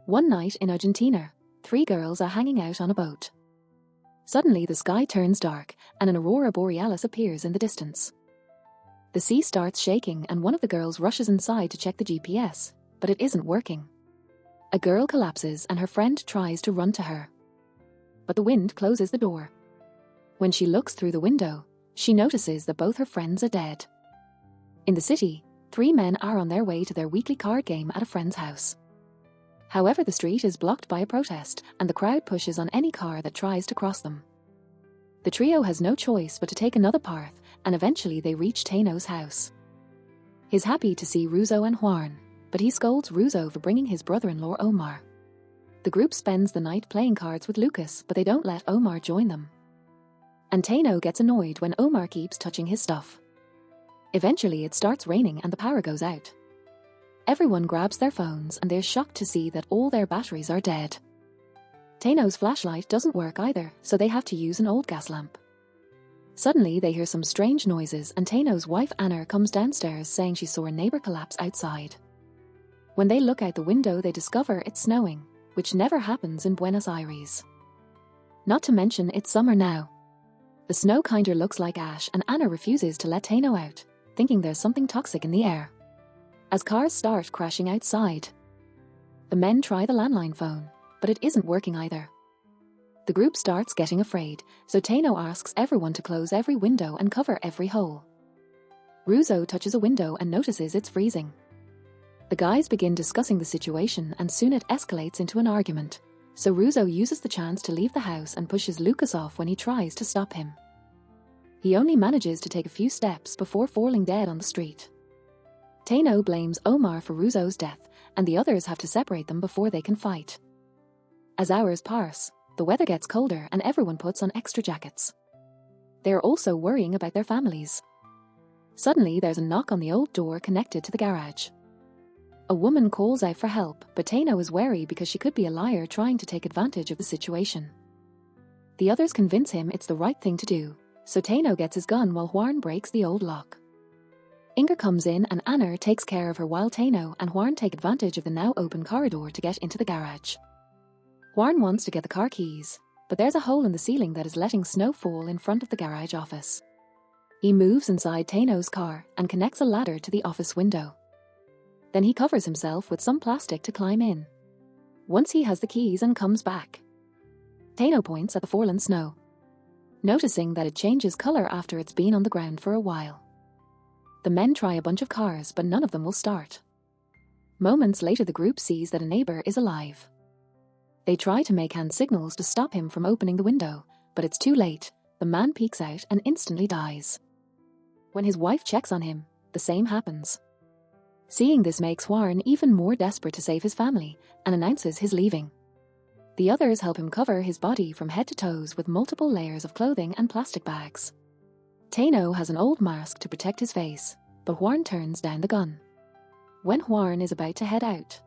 One night in Argentina, 3 girls are hanging out on a boat. Suddenly the sky turns dark and an aurora borealis appears in the distance. The sea starts shaking and one of the girls rushes inside to check the GPS, but it isn't working. A girl collapses and her friend tries to run to her. But the wind closes the door. When she looks through the window, she notices that both her friends are dead. In the city, 3 men are on their way to their weekly card game at a friend's house. However, the street is blocked by a protest and the crowd pushes on any car that tries to cross them. The trio has no choice but to take another path and eventually they reach Teno's house. He's happy to see Russo and Juan, but he scolds Russo for bringing his brother-in-law Omar. The group spends the night playing cards with Lucas, but they don't let Omar join them. And Teno gets annoyed when Omar keeps touching his stuff. Eventually it starts raining and the power goes out. Everyone grabs their phones and they're shocked to see that all their batteries are dead. Teno's flashlight doesn't work either, so they have to use an old gas lamp. Suddenly they hear some strange noises and Teno's wife Anna comes downstairs saying she saw a neighbor collapse outside. When they look out the window they discover it's snowing, which never happens in Buenos Aires. Not to mention it's summer now. The snow kinda looks like ash and Anna refuses to let Teno out, thinking there's something toxic in the air. As cars start crashing outside. The men try the landline phone, but it isn't working either. The group starts getting afraid, so Teno asks everyone to close every window and cover every hole. Russo touches a window and notices it's freezing. The guys begin discussing the situation and soon it escalates into an argument, so Russo uses the chance to leave the house and pushes Lucas off when he tries to stop him. He only manages to take a few steps before falling dead on the street. Teno blames Omar for Russo's death, and the others have to separate them before they can fight. As hours pass, the weather gets colder and everyone puts on extra jackets. They are also worrying about their families. Suddenly there's a knock on the old door connected to the garage. A woman calls out for help, but Teno is wary because she could be a liar trying to take advantage of the situation. The others convince him it's the right thing to do, so Teno gets his gun while Juan breaks the old lock. Inger comes in and Anna takes care of her while Teno and Juan take advantage of the now open corridor to get into the garage. Juan wants to get the car keys, but there's a hole in the ceiling that is letting snow fall in front of the garage office. He moves inside Teno's car and connects a ladder to the office window. Then he covers himself with some plastic to climb in. Once he has the keys and comes back, Teno points at the fallen snow, noticing that it changes color after it's been on the ground for a while. The men try a bunch of cars, but none of them will start. Moments later the group sees that a neighbor is alive. They try to make hand signals to stop him from opening the window, but it's too late. The man peeks out and instantly dies. When his wife checks on him, the same happens. Seeing this makes Juan even more desperate to save his family and announces his leaving. The others help him cover his body from head to toes with multiple layers of clothing and plastic bags. Teno has an old mask to protect his face, but Juan turns down the gun. When Juan is about to head out,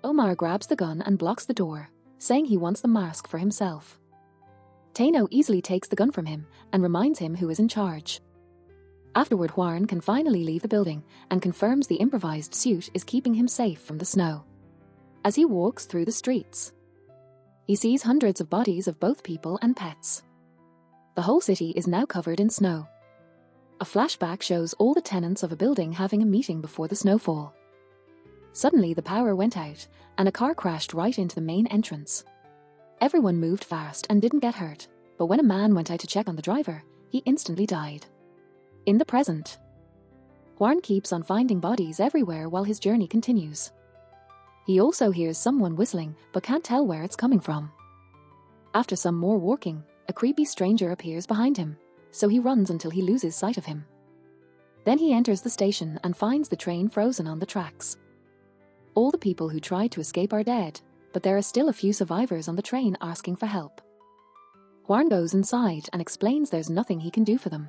Omar grabs the gun and blocks the door, saying he wants the mask for himself. Teno easily takes the gun from him and reminds him who is in charge. Afterward, Juan can finally leave the building and confirms the improvised suit is keeping him safe from the snow. As he walks through the streets, he sees hundreds of bodies of both people and pets. The whole city is now covered in snow. A flashback shows all the tenants of a building having a meeting before the snowfall. Suddenly the power went out and a car crashed right into the main entrance. Everyone moved fast and didn't get hurt, but when a man went out to check on the driver, he instantly died. In the present, Juan keeps on finding bodies everywhere while his journey continues. He also hears someone whistling but can't tell where it's coming from. After some more walking, a creepy stranger appears behind him, so he runs until he loses sight of him. Then he enters the station and finds the train frozen on the tracks. All the people who tried to escape are dead, but there are still a few survivors on the train asking for help. Juan goes inside and explains there's nothing he can do for them.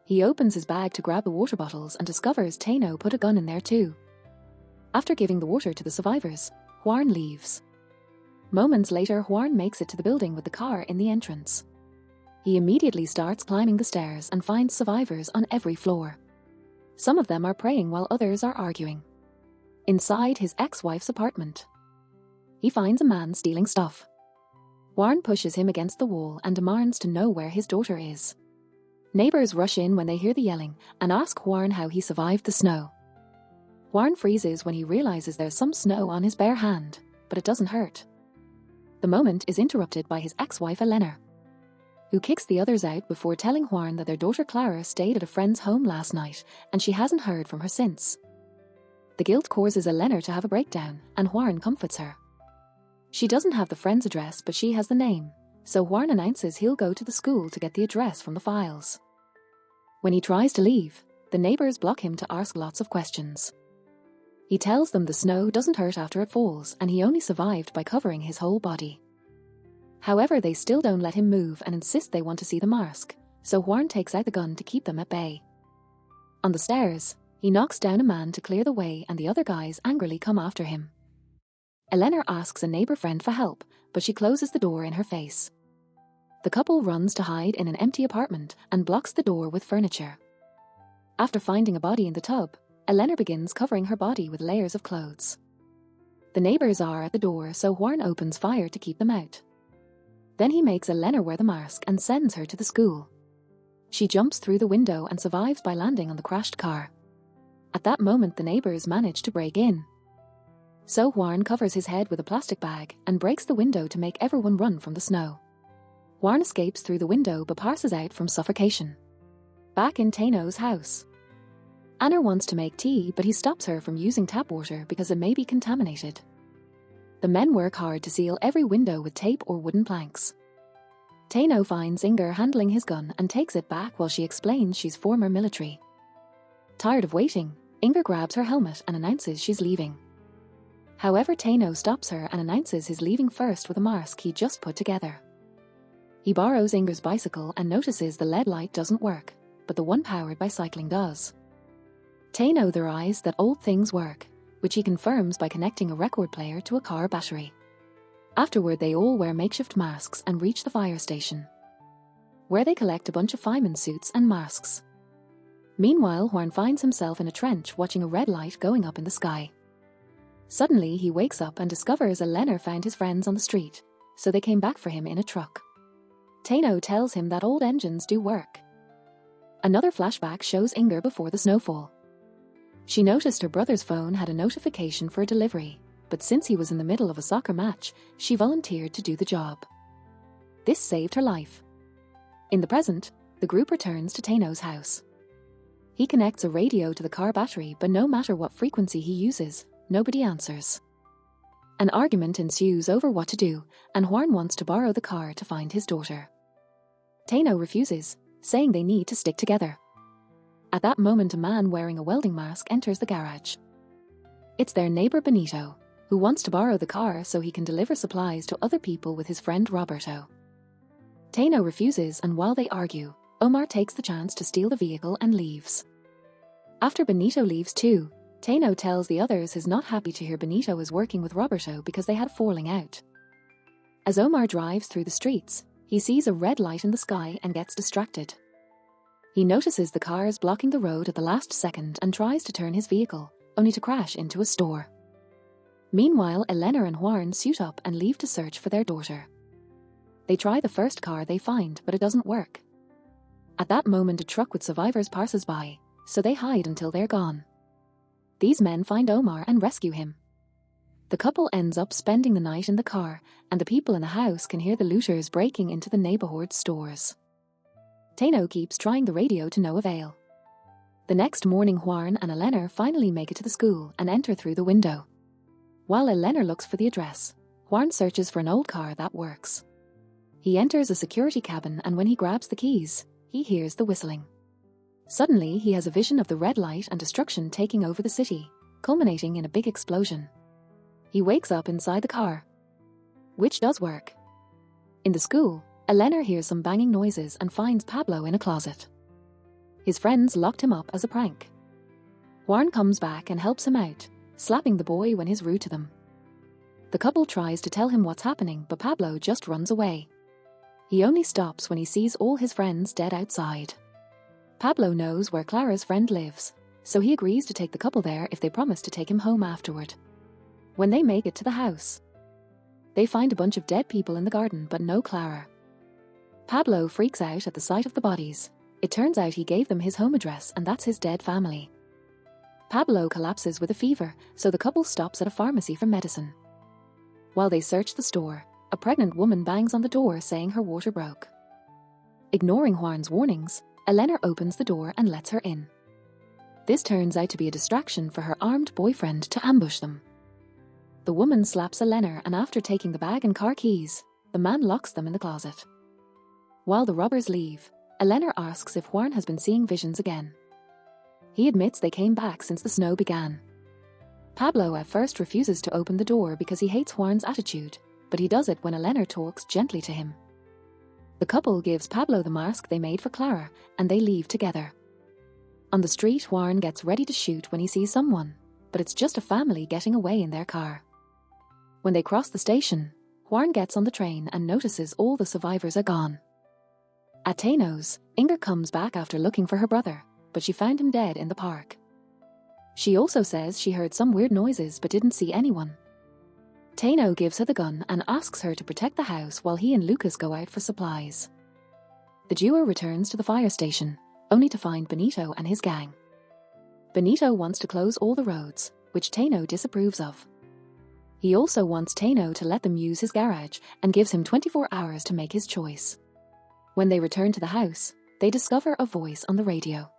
He opens his bag to grab the water bottles and discovers Teno put a gun in there too. After giving the water to the survivors, Juan leaves. Moments later, Juan makes it to the building with the car in the entrance. He immediately starts climbing the stairs and finds survivors on every floor. Some of them are praying while others are arguing. Inside his ex-wife's apartment, He finds a man stealing stuff. Warren pushes him against the wall and demands to know where his daughter is. Neighbors rush in when they hear the yelling and ask Warren how he survived the snow. Warren freezes when he realizes there's some snow on his bare hand, but it doesn't hurt. The moment is interrupted by his ex-wife Eternaut, who kicks the others out before telling Warren that their daughter Clara stayed at a friend's home last night and she hasn't heard from her since. The guilt causes Eternaut to have a breakdown, and Warren comforts her. She doesn't have the friend's address, but she has the name, so Warren announces he'll go to the school to get the address from the files. When he tries to leave, the neighbors block him to ask lots of questions. He tells them the snow doesn't hurt after it falls and he only survived by covering his whole body. However, they still don't let him move and insist they want to see the mask, so Warren takes out the gun to keep them at bay. On the stairs, he knocks down a man to clear the way and the other guys angrily come after him. Eternaut asks a neighbor friend for help, but she closes the door in her face. The couple runs to hide in an empty apartment and blocks the door with furniture. After finding a body in the tub, Eternaut begins covering her body with layers of clothes. The neighbors are at the door, so Warren opens fire to keep them out. Then he makes Eternaut wear the mask and sends her to the school. She jumps through the window and survives by landing on the crashed car. At that moment, the neighbors manage to break in. So Warren covers his head with a plastic bag and breaks the window to make everyone run from the snow. Warren escapes through the window but passes out from suffocation. Back in Eternaut's house, Anna wants to make tea, but he stops her from using tap water because it may be contaminated. The men work hard to seal every window with tape or wooden planks. Eternaut finds Inger handling his gun and takes it back while she explains she's former military. Tired of waiting, Inger grabs her helmet and announces she's leaving. However, Eternaut stops her and announces he's leaving first with a mask he just put together. He borrows Inger's bicycle and notices the LED light doesn't work, but the one powered by cycling does. Eternaut theorizes that old things work, which he confirms by connecting a record player to a car battery. Afterward, they all wear makeshift masks and reach the fire station, where they collect a bunch of fireman suits and masks. Meanwhile, Warren finds himself in a trench watching a red light going up in the sky. Suddenly, he wakes up and discovers Eternaut found his friends on the street, so they came back for him in a truck. Eternaut tells him that old engines do work. Another flashback shows Inger before the snowfall. She noticed her brother's phone had a notification for a delivery, but since he was in the middle of a soccer match, she volunteered to do the job. This saved her life. In the present, the group returns to Eternaut's house. He connects a radio to the car battery, but no matter what frequency he uses, nobody answers. An argument ensues over what to do, and Warren wants to borrow the car to find his daughter. Eternaut refuses, saying they need to stick together. At that moment, a man wearing a welding mask enters the garage. It's their neighbor Benito, who wants to borrow the car so he can deliver supplies to other people with his friend Roberto. Eternaut refuses, and while they argue, Omar takes the chance to steal the vehicle and leaves. After Benito leaves too, Eternaut tells the others he's not happy to hear Benito is working with Roberto because they had a falling out. As Omar drives through the streets, he sees a red light in the sky and gets distracted. He notices the cars blocking the road at the last second and tries to turn his vehicle, only to crash into a store. Meanwhile, Eternaut and Warren suit up and leave to search for their daughter. They try the first car they find, but it doesn't work. At that moment, a truck with survivors passes by, so they hide until they're gone. These men find Omar and rescue him. The couple ends up spending the night in the car, and the people in the house can hear the looters breaking into the neighborhood stores. Eternaut keeps trying the radio to no avail. The next morning, Warren and Eternaut finally make it to the school and enter through the window. While Eternaut looks for the address, Warren searches for an old car that works. He enters a security cabin, and when he grabs the keys, he hears the whistling. Suddenly, he has a vision of the red light and destruction taking over the city, culminating in a big explosion. He wakes up inside the car, which does work. In the school, Eternaut hears some banging noises and finds Pablo in a closet. His friends locked him up as a prank. Warren comes back and helps him out, slapping the boy when he's rude to them. The couple tries to tell him what's happening, but Pablo just runs away. He only stops when he sees all his friends dead outside. Pablo knows where Clara's friend lives, so he agrees to take the couple there if they promise to take him home afterward. When they make it to the house, They find a bunch of dead people in the garden but no Clara. Pablo freaks out at the sight of the bodies. It turns out he gave them his home address and that's his dead family. Pablo collapses with a fever, so the couple stops at a pharmacy for medicine. While they search the store, a pregnant woman bangs on the door saying her water broke. Ignoring Juan's warnings, Elena opens the door and lets her in. This turns out to be a distraction for her armed boyfriend to ambush them. The woman slaps Elena and after taking the bag and car keys, the man locks them in the closet. While the robbers leave, Elena asks if Juan has been seeing visions again. He admits they came back since the snow began. Pablo at first refuses to open the door because he hates Juan's attitude, but he does it when Elena talks gently to him. The couple gives Pablo the mask they made for Clara, and they leave together. On the street, Juan gets ready to shoot when he sees someone, but it's just a family getting away in their car. When they cross the station, Juan gets on the train and notices all the survivors are gone. At Teno's, Inger comes back after looking for her brother, but she found him dead in the park. She also says she heard some weird noises but didn't see anyone. Teno gives her the gun and asks her to protect the house while he and Lucas go out for supplies. The duo returns to the fire station, only to find Benito and his gang. Benito wants to close all the roads, which Teno disapproves of. He also wants Teno to let them use his garage and gives him 24 hours to make his choice. When they return to the house, they discover a voice on the radio.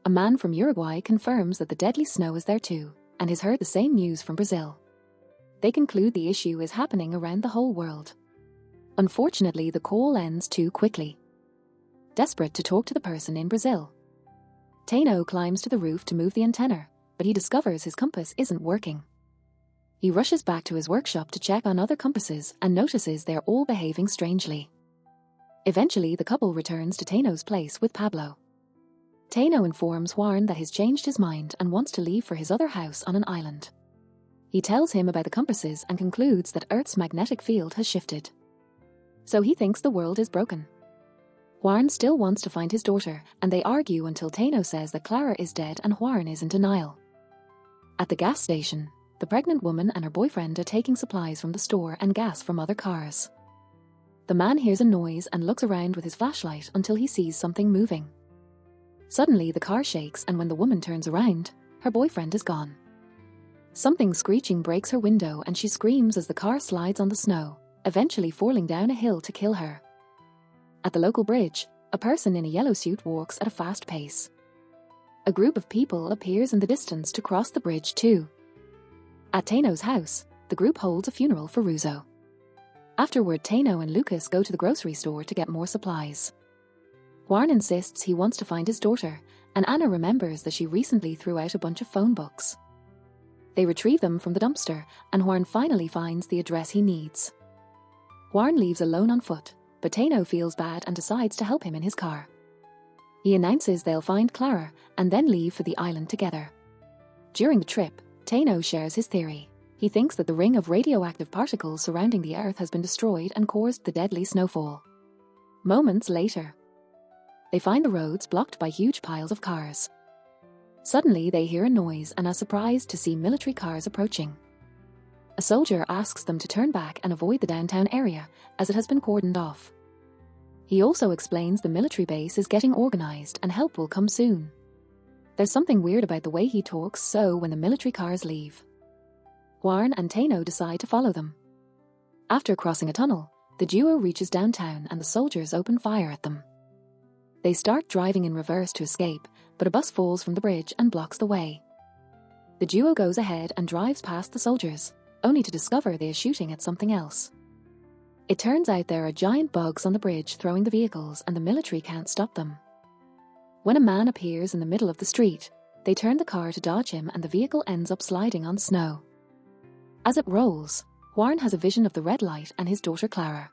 A man from Uruguay confirms that the deadly snow is there too, and has heard the same news from Brazil. They conclude the issue is happening around the whole world. Unfortunately, the call ends too quickly. Desperate to talk to the person in Brazil, Teno climbs to the roof to move the antenna, but he discovers his compass isn't working. He rushes back to his workshop to check on other compasses and notices they're all behaving strangely. Eventually, the couple returns to Teno's place with Pablo. Teno informs Juan that he's changed his mind and wants to leave for his other house on an island. He tells him about the compasses and concludes that Earth's magnetic field has shifted. So he thinks the world is broken. Juan still wants to find his daughter, and they argue until Teno says that Clara is dead and Juan is in denial. At the gas station, the pregnant woman and her boyfriend are taking supplies from the store and gas from other cars. The man hears a noise and looks around with his flashlight until he sees something moving. Suddenly, the car shakes, and when the woman turns around, her boyfriend is gone. Something screeching breaks her window and she screams as the car slides on the snow, eventually falling down a hill to kill her. At the local bridge, a person in a yellow suit walks at a fast pace. A group of people appears in the distance to cross the bridge too. At Teno's house, the group holds a funeral for Russo. Afterward, Teno and Lucas go to the grocery store to get more supplies. Juan insists he wants to find his daughter, and Anna remembers that she recently threw out a bunch of phone books. They retrieve them from the dumpster, and Juan finally finds the address he needs. Juan leaves alone on foot, but Teno feels bad and decides to help him in his car. He announces they'll find Clara, and then leave for the island together. During the trip, Teno shares his theory. He thinks that the ring of radioactive particles surrounding the Earth has been destroyed and caused the deadly snowfall. Moments later, they find the roads blocked by huge piles of cars. Suddenly, they hear a noise and are surprised to see military cars approaching. A soldier asks them to turn back and avoid the downtown area, as it has been cordoned off. He also explains the military base is getting organized and help will come soon. There's something weird about the way he talks, so when the military cars leave, Juan and Teno decide to follow them. After crossing a tunnel, the duo reaches downtown and the soldiers open fire at them. They start driving in reverse to escape, but a bus falls from the bridge and blocks the way. The duo goes ahead and drives past the soldiers, only to discover they are shooting at something else. It turns out there are giant bugs on the bridge throwing the vehicles and the military can't stop them. When a man appears in the middle of the street, they turn the car to dodge him and the vehicle ends up sliding on snow. As it rolls, Juan has a vision of the red light and his daughter Clara.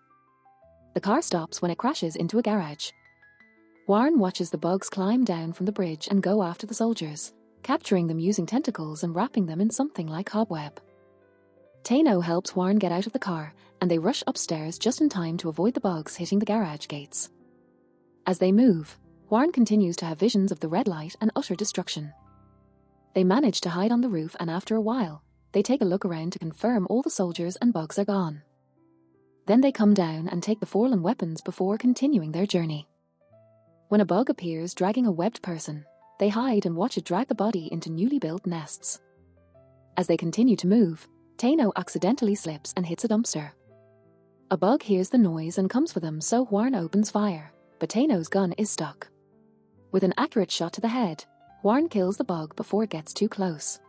The car stops when it crashes into a garage. Juan watches the bugs climb down from the bridge and go after the soldiers, capturing them using tentacles and wrapping them in something like cobweb. Teno helps Juan get out of the car, and they rush upstairs just in time to avoid the bugs hitting the garage gates. As they move, Juan continues to have visions of the red light and utter destruction. They manage to hide on the roof, and after a while, they take a look around to confirm all the soldiers and bugs are gone. Then they come down and take the fallen weapons before continuing their journey. When a bug appears dragging a webbed person, they hide and watch it drag the body into newly built nests. As they continue to move, Tano accidentally slips and hits a dumpster. A bug hears the noise and comes for them, so Juan opens fire, but Tano's gun is stuck. With an accurate shot to the head, Juan kills the bug before it gets too close.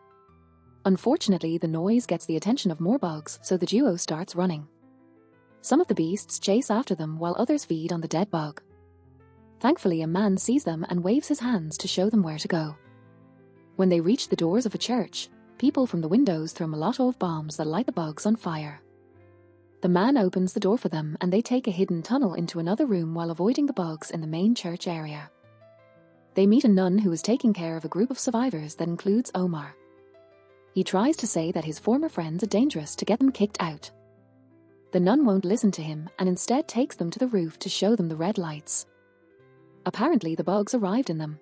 Unfortunately, the noise gets the attention of more bugs, so the duo starts running. Some of the beasts chase after them while others feed on the dead bug. Thankfully, a man sees them and waves his hands to show them where to go. When they reach the doors of a church, people from the windows throw Molotov bombs that light the bugs on fire. The man opens the door for them and they take a hidden tunnel into another room while avoiding the bugs in the main church area. They meet a nun who is taking care of a group of survivors that includes Omar. He tries to say that his former friends are dangerous to get them kicked out. The nun won't listen to him and instead takes them to the roof to show them the red lights. Apparently, the bugs arrived in them.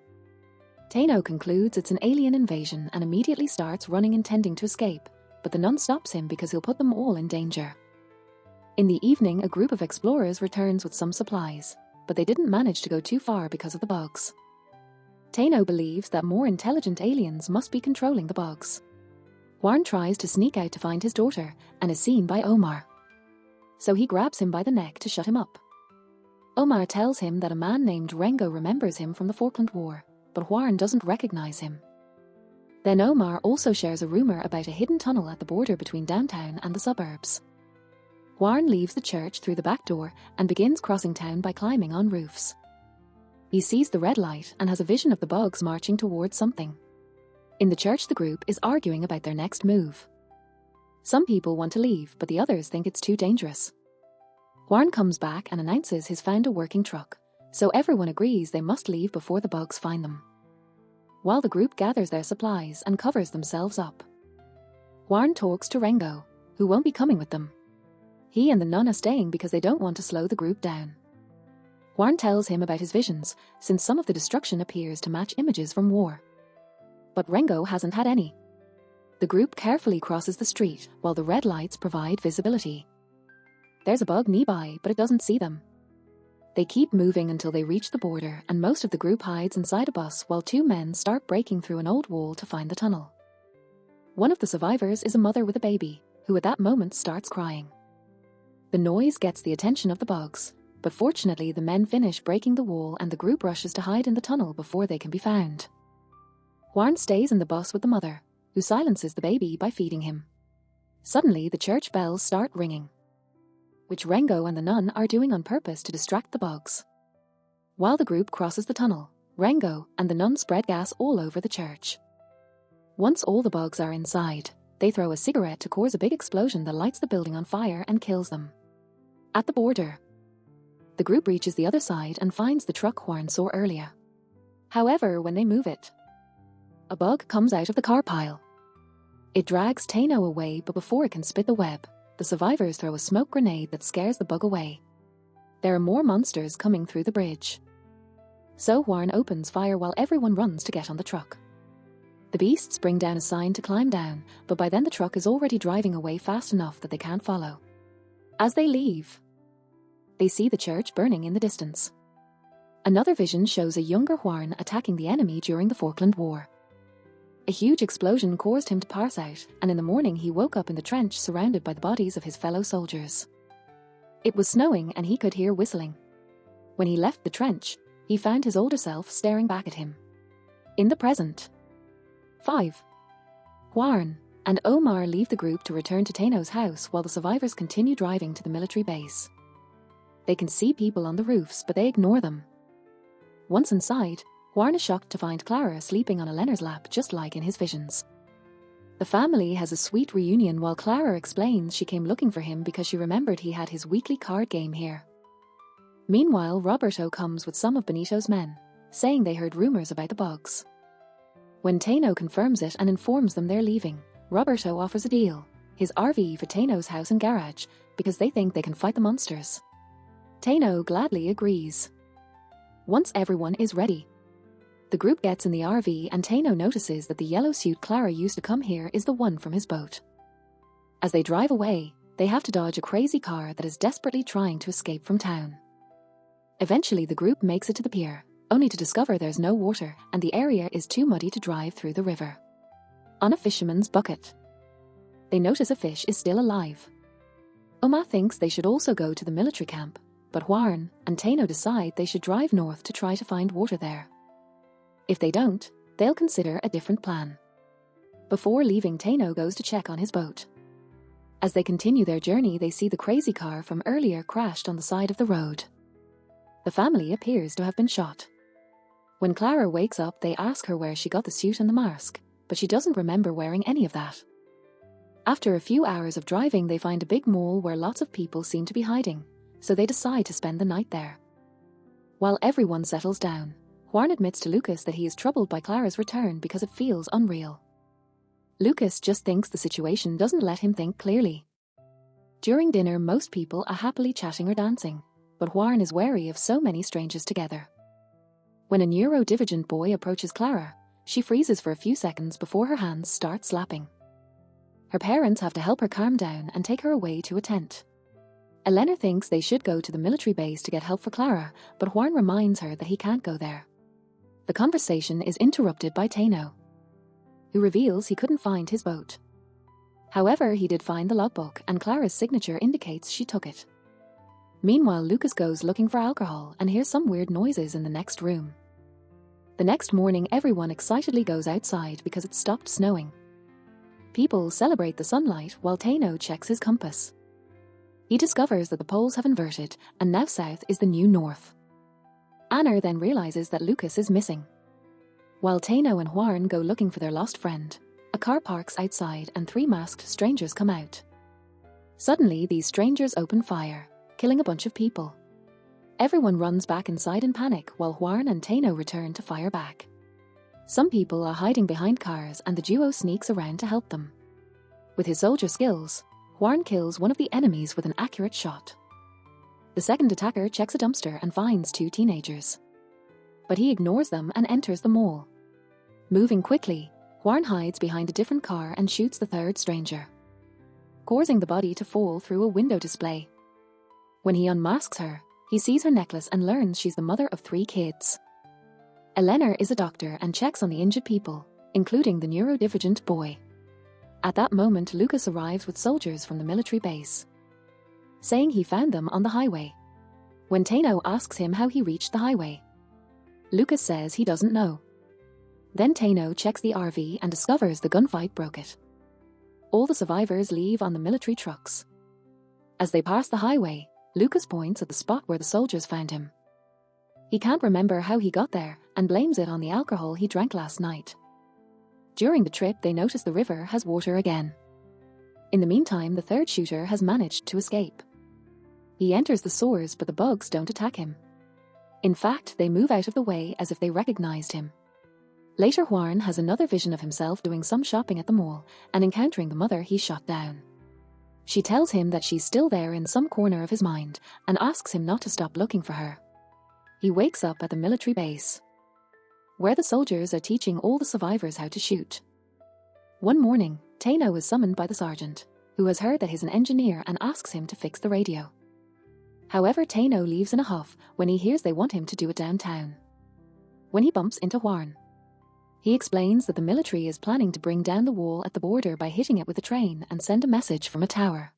Tano concludes it's an alien invasion and immediately starts running, intending to escape, but the nun stops him because he'll put them all in danger. In the evening, a group of explorers returns with some supplies, but they didn't manage to go too far because of the bugs. Tano believes that more intelligent aliens must be controlling the bugs. Juan tries to sneak out to find his daughter and is seen by Omar. So he grabs him by the neck to shut him up. Omar tells him that a man named Rengo remembers him from the Falkland War, but Juan doesn't recognize him. Then Omar also shares a rumor about a hidden tunnel at the border between downtown and the suburbs. Juan leaves the church through the back door and begins crossing town by climbing on roofs. He sees the red light and has a vision of the bugs marching towards something. In the church, the group is arguing about their next move. Some people want to leave, but the others think it's too dangerous. Juan comes back and announces he's found a working truck, so everyone agrees they must leave before the bugs find them. While the group gathers their supplies and covers themselves up, Juan talks to Rengo, who won't be coming with them. He and the nun are staying because they don't want to slow the group down. Juan tells him about his visions, since some of the destruction appears to match images from war. But Rengo hasn't had any. The group carefully crosses the street while the red lights provide visibility. There's a bug nearby, but it doesn't see them. They keep moving until they reach the border, and most of the group hides inside a bus while two men start breaking through an old wall to find the tunnel. One of the survivors is a mother with a baby, who at that moment starts crying. The noise gets the attention of the bugs, but fortunately the men finish breaking the wall and the group rushes to hide in the tunnel before they can be found. Juan stays in the bus with the mother, who silences the baby by feeding him. Suddenly the church bells start ringing, which Rengo and the nun are doing on purpose to distract the bugs. While the group crosses the tunnel, Rengo and the nun spread gas all over the church. Once all the bugs are inside, they throw a cigarette to cause a big explosion that lights the building on fire and kills them. At the border, the group reaches the other side and finds the truck Juan saw earlier. However, when they move it, a bug comes out of the car pile. It drags Tano away, but before it can spit the web, the survivors throw a smoke grenade that scares the bug away. There are more monsters coming through the bridge. So Juan opens fire while everyone runs to get on the truck. The beasts bring down a sign to climb down, but by then the truck is already driving away fast enough that they can't follow. As they leave, they see the church burning in the distance. Another vision shows a younger Juan attacking the enemy during the Falkland War. A huge explosion caused him to pass out, and in the morning he woke up in the trench surrounded by the bodies of his fellow soldiers. It was snowing and he could hear whistling. When he left the trench, he found his older self staring back at him. In the present, 5. Juan and Omar leave the group to return to Tano's house while the survivors continue driving to the military base. They can see people on the roofs, but they ignore them. Once inside, Juan is shocked to find Clara sleeping on Eleanor's lap just like in his visions. The family has a sweet reunion while Clara explains she came looking for him because she remembered he had his weekly card game here. Meanwhile, Roberto comes with some of Benito's men, saying they heard rumors about the bugs. When Tano confirms it and informs them they're leaving, Roberto offers a deal, his RV for Tano's house and garage, because they think they can fight the monsters. Tano gladly agrees. Once everyone is ready, the group gets in the RV and Tano notices that the yellow suit Clara used to come here is the one from his boat. As they drive away, they have to dodge a crazy car that is desperately trying to escape from town. Eventually, the group makes it to the pier, only to discover there's no water and the area is too muddy to drive through the river. On a fisherman's bucket, they notice a fish is still alive. Oma thinks they should also go to the military camp, but Juan and Tano decide they should drive north to try to find water there. If they don't, they'll consider a different plan. Before leaving, Tano goes to check on his boat. As they continue their journey, they see the crazy car from earlier crashed on the side of the road. The family appears to have been shot. When Clara wakes up, they ask her where she got the suit and the mask, but she doesn't remember wearing any of that. After a few hours of driving, they find a big mall where lots of people seem to be hiding, so they decide to spend the night there. While everyone settles down, Juan admits to Lucas that he is troubled by Clara's return because it feels unreal. Lucas just thinks the situation doesn't let him think clearly. During dinner, most people are happily chatting or dancing, but Juan is wary of so many strangers together. When a neurodivergent boy approaches Clara, she freezes for a few seconds before her hands start slapping. Her parents have to help her calm down and take her away to a tent. Elena thinks they should go to the military base to get help for Clara, but Juan reminds her that he can't go there. The conversation is interrupted by Tano, who reveals he couldn't find his boat. However, he did find the logbook, and Clara's signature indicates she took it. Meanwhile, Lucas goes looking for alcohol and hears some weird noises in the next room. The next morning, everyone excitedly goes outside because it stopped snowing. People celebrate the sunlight while Tano checks his compass. He discovers that the poles have inverted, and now south is the new north. Anna then realizes that Lucas is missing. While Tano and Juan go looking for their lost friend, a car parks outside and 3 masked strangers come out. Suddenly, these strangers open fire, killing a bunch of people. Everyone runs back inside in panic while Juan and Tano return to fire back. Some people are hiding behind cars and the duo sneaks around to help them. With his soldier skills, Juan kills one of the enemies with an accurate shot. The second attacker checks a dumpster and finds 2 teenagers. But he ignores them and enters the mall. Moving quickly, Juan hides behind a different car and shoots the third stranger, causing the body to fall through a window display. When he unmasks her, he sees her necklace and learns she's the mother of 3 kids. Elena is a doctor and checks on the injured people, including the neurodivergent boy. At that moment, Lucas arrives with soldiers from the military base, saying he found them on the highway. When Tano asks him how he reached the highway, Lucas says he doesn't know. Then Tano checks the RV and discovers the gunfight broke it. All the survivors leave on the military trucks. As they pass the highway, Lucas points at the spot where the soldiers found him. He can't remember how he got there and blames it on the alcohol he drank last night. During the trip, they notice the river has water again. In the meantime, the third shooter has managed to escape. He enters the sewers, but the bugs don't attack him. In fact, they move out of the way as if they recognized him. Later, Juan has another vision of himself doing some shopping at the mall and encountering the mother he shot down. She tells him that she's still there in some corner of his mind and asks him not to stop looking for her. He wakes up at the military base, where the soldiers are teaching all the survivors how to shoot. One morning, Tano is summoned by the sergeant, who has heard that he's an engineer and asks him to fix the radio. However, Tano leaves in a huff when he hears they want him to do it downtown. When he bumps into Juan, he explains that the military is planning to bring down the wall at the border by hitting it with a train and send a message from a tower.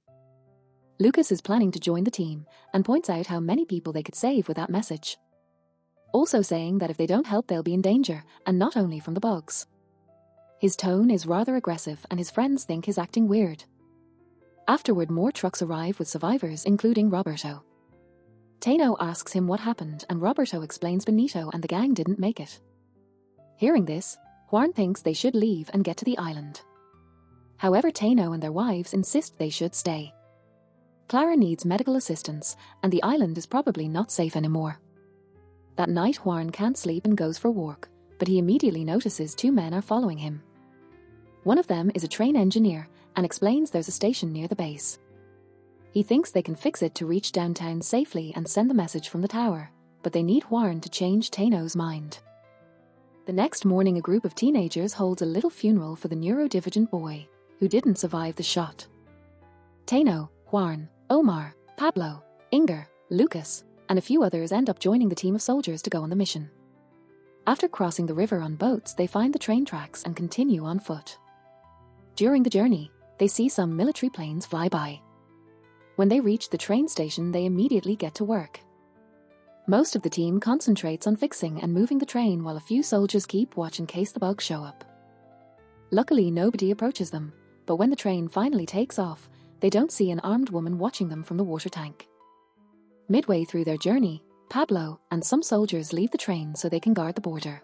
Lucas is planning to join the team and points out how many people they could save with that message, also saying that if they don't help, they'll be in danger, and not only from the bugs. His tone is rather aggressive and his friends think he's acting weird. Afterward, more trucks arrive with survivors, including Roberto. Tano asks him what happened, and Roberto explains Benito and the gang didn't make it. Hearing this, Juan thinks they should leave and get to the island. However, Tano and their wives insist they should stay. Clara needs medical assistance, and the island is probably not safe anymore. That night, Juan can't sleep and goes for a walk, but he immediately notices 2 men are following him. One of them is a train engineer and explains there's a station near the base. He thinks they can fix it to reach downtown safely and send the message from the tower, but they need Juan to change Tano's mind. The next morning, a group of teenagers holds a little funeral for the neurodivergent boy, who didn't survive the shot. Tano, Juan, Omar, Pablo, Inger, Lucas, and a few others end up joining the team of soldiers to go on the mission. After crossing the river on boats, they find the train tracks and continue on foot. During the journey, they see some military planes fly by. When they reach the train station, they immediately get to work. Most of the team concentrates on fixing and moving the train while a few soldiers keep watch in case the bugs show up. Luckily, nobody approaches them, but when the train finally takes off, they don't see an armed woman watching them from the water tank. Midway through their journey, Pablo and some soldiers leave the train so they can guard the border.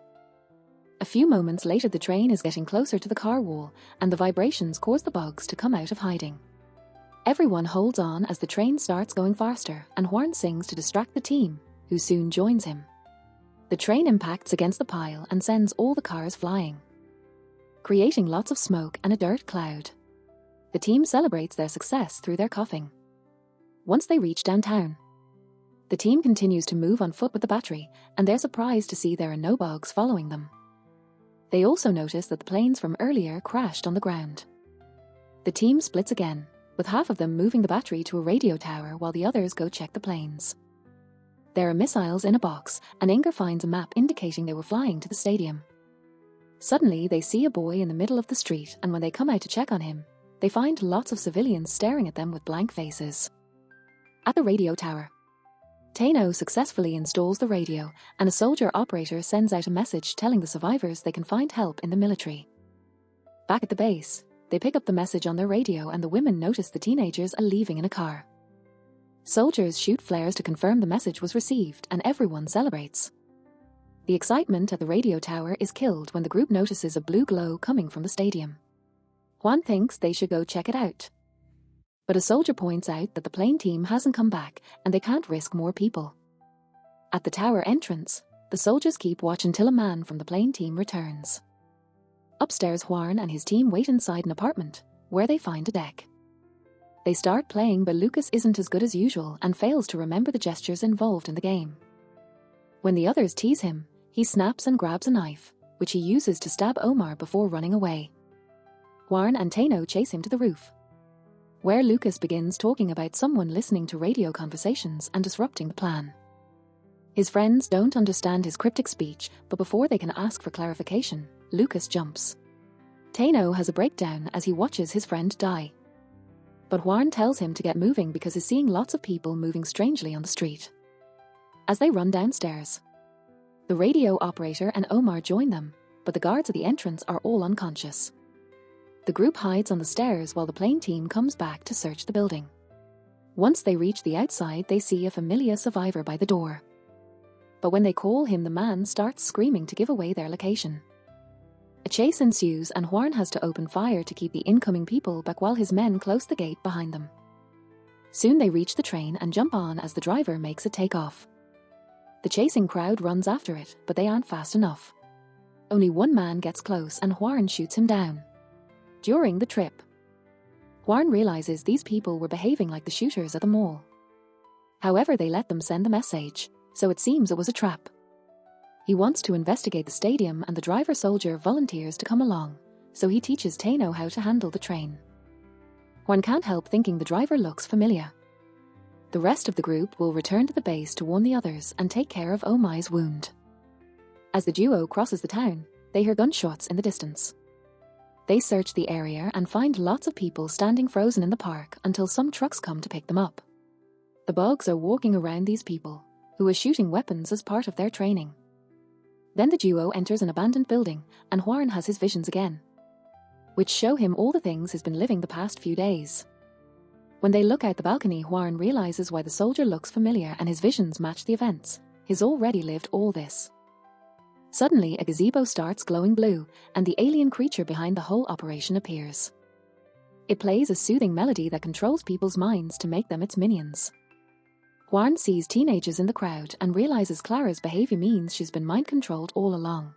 A few moments later, the train is getting closer to the car wall, and the vibrations cause the bugs to come out of hiding. Everyone holds on as the train starts going faster, and Juan sings to distract the team, who soon joins him. The train impacts against the pile and sends all the cars flying, creating lots of smoke and a dirt cloud. The team celebrates their success through their coughing. Once they reach downtown, the team continues to move on foot with the battery, and they're surprised to see there are no bugs following them. They also notice that the planes from earlier crashed on the ground. The team splits again, with half of them moving the battery to a radio tower while the others go check the planes. There are missiles in a box, and Inger finds a map indicating they were flying to the stadium. Suddenly, they see a boy in the middle of the street, and when they come out to check on him, they find lots of civilians staring at them with blank faces. At the radio tower, Eternaut successfully installs the radio, and a soldier operator sends out a message telling the survivors they can find help in the military. Back at the base, they pick up the message on their radio, and the women notice the teenagers are leaving in a car. Soldiers shoot flares to confirm the message was received, and everyone celebrates. The excitement at the radio tower is killed when the group notices a blue glow coming from the stadium. Juan thinks they should go check it out, but a soldier points out that the plane team hasn't come back and they can't risk more people. At the tower entrance, the soldiers keep watch until a man from the plane team returns. Upstairs, Juan and his team wait inside an apartment, where they find a deck. They start playing, but Lucas isn't as good as usual and fails to remember the gestures involved in the game. When the others tease him, he snaps and grabs a knife, which he uses to stab Omar before running away. Juan and Eternaut chase him to the roof, where Lucas begins talking about someone listening to radio conversations and disrupting the plan. His friends don't understand his cryptic speech, but before they can ask for clarification, Lucas jumps. Eternaut has a breakdown as he watches his friend die, but Juan tells him to get moving because he's seeing lots of people moving strangely on the street. As they run downstairs, the radio operator and Omar join them, but the guards at the entrance are all unconscious. The group hides on the stairs while the plane team comes back to search the building. Once they reach the outside, they see a familiar survivor by the door. But when they call him, the man starts screaming to give away their location. A chase ensues, and Juan has to open fire to keep the incoming people back while his men close the gate behind them. Soon they reach the train and jump on as the driver makes it take off. The chasing crowd runs after it, but they aren't fast enough. Only one man gets close, and Juan shoots him down. During the trip, Juan realizes these people were behaving like the shooters at the mall. However, they let them send the message, so it seems it was a trap. He wants to investigate the stadium, and the driver soldier volunteers to come along, so he teaches Eternaut how to handle the train. Juan can't help thinking the driver looks familiar. The rest of the group will return to the base to warn the others and take care of Omar's wound. As the duo crosses the town, they hear gunshots in the distance. They search the area and find lots of people standing frozen in the park until some trucks come to pick them up. The bugs are walking around these people, who are shooting weapons as part of their training. Then the duo enters an abandoned building, and Juan has his visions again, which show him all the things he's been living the past few days. When they look out the balcony, Juan realizes why the soldier looks familiar, and his visions match the events. He's already lived all this. Suddenly, a gazebo starts glowing blue, and the alien creature behind the whole operation appears. It plays a soothing melody that controls people's minds to make them its minions. Juan sees teenagers in the crowd and realizes Clara's behavior means she's been mind-controlled all along.